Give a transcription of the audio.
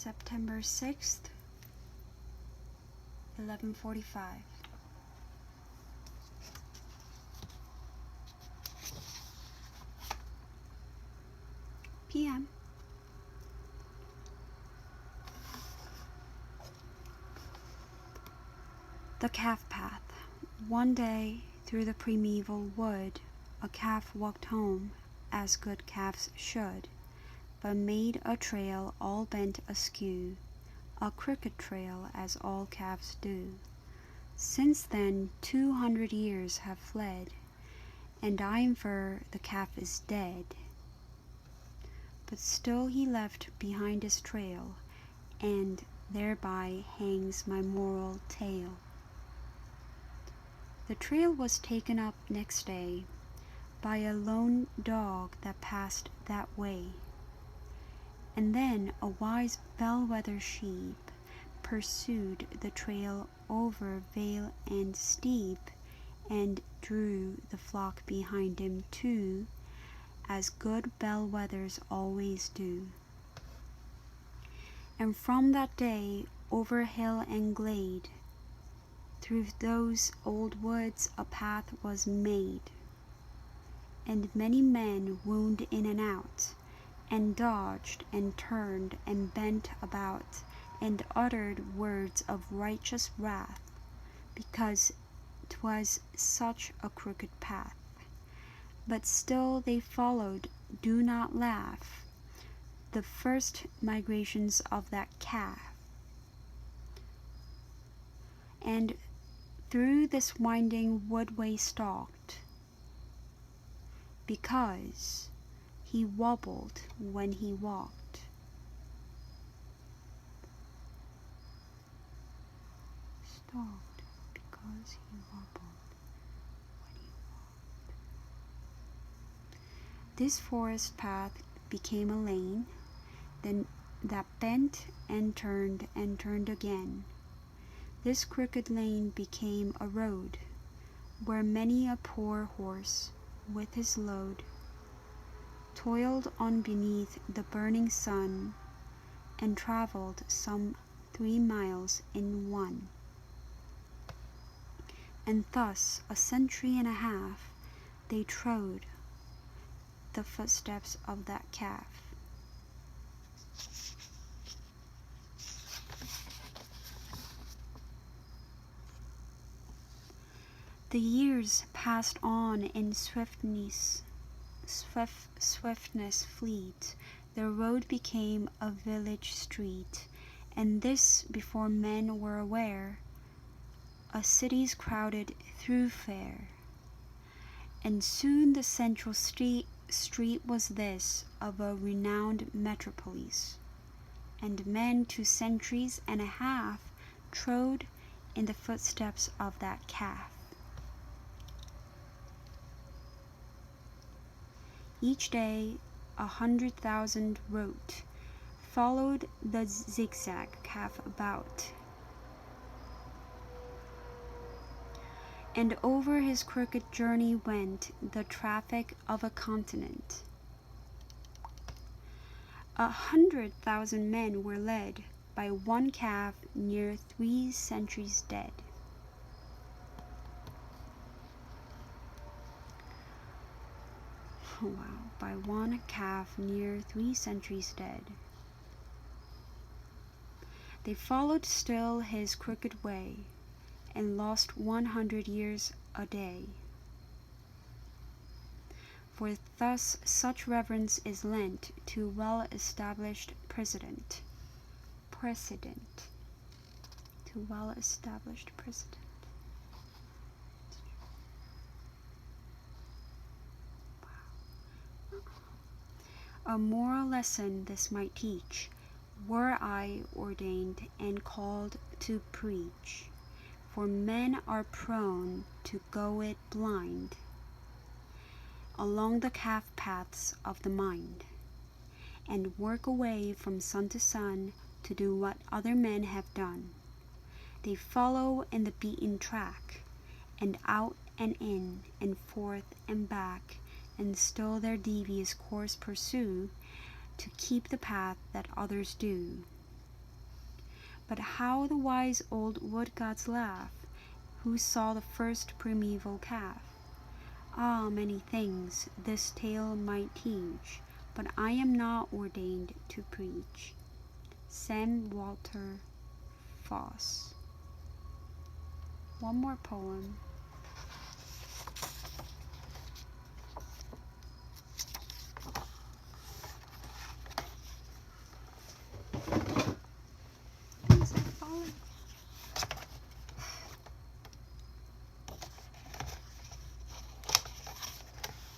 September 6th, 11:45. p.m. The Calf Path. One day, through the primeval wood, a calf walked home, as good calves should, but made a trail all bent askew, a crooked trail as all calves do. Since then 200 years have fled, and I infer the calf is dead. But still he left behind his trail, and thereby hangs my moral tale. The trail was taken up next day by a lone dog that passed that way, and then a wise bellwether sheep pursued the trail over vale and steep, and drew the flock behind him too, as good bellwethers always do. And from that day, over hill and glade, through those old woods a path was made, and many men wound in and out, and dodged and turned and bent about, and uttered words of righteous wrath, because 'twas such a crooked path. But still they followed, do not laugh, the first migrations of that calf, and through this winding woodway stalked, because he wobbled when he walked. Stalked because he wobbled when he walked. This forest path became a lane, then that bent and turned again. This crooked lane became a road, where many a poor horse, with his load, toiled on beneath the burning sun, and travelled some 3 miles in one. And thus a century and a half they trode the footsteps of that calf. The years passed on in swiftness fleet. The road became a village street, and this before men were aware, a city's crowded thoroughfare. And soon the central street was this of a renowned metropolis, and men 2 centuries and a half trode in the footsteps of that calf. Each day 100,000 wrote, followed the zigzag calf about, and over his crooked journey went the traffic of a continent. 100,000 men were led by one calf near 3 centuries dead. Wow, by one calf near 3 centuries dead. They followed still his crooked way, and lost 100 years a day. For thus such reverence is lent to well-established precedent. To well-established precedent. A moral lesson this might teach, were I ordained and called to preach, for men are prone to go it blind, along the calf paths of the mind, and work away from sun to sun to do what other men have done. They follow in the beaten track, and out and in, and forth and back, and still their devious course pursue, to keep the path that others do. But how the wise old wood gods laugh, who saw the first primeval calf! Ah, many things this tale might teach, but I am not ordained to preach. Sir Walter Foss. One more poem.